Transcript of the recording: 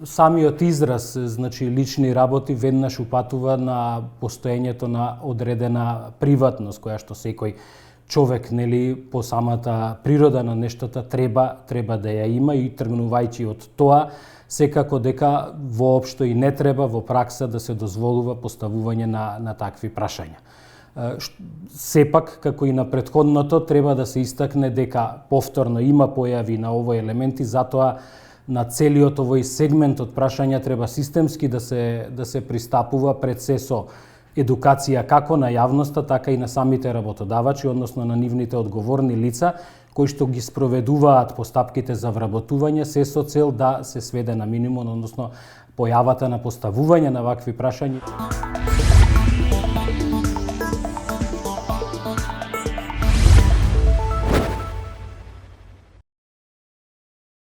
самиот израз, значи лични работи, веднаш упатува на постоењето на одредена приватност, која што секој човек, нели, по самата природа на нештата треба да ја има, и тргнувајќи од тоа, секако дека воопшто и не треба во пракса да се дозволува поставување на такви прашања. Сепак, како и на претходното, треба да се истакне дека повторно има појави на овој елемент, и затоа на целиот овој сегмент од прашања треба системски да се пристапува, пред се со едукација како на јавноста, така и на самите работодавачи, односно на нивните одговорни лица, кои што ги спроведуваат постапките за вработување, се со цел да се сведе на минимум, односно појавата на поставување на вакви прашања.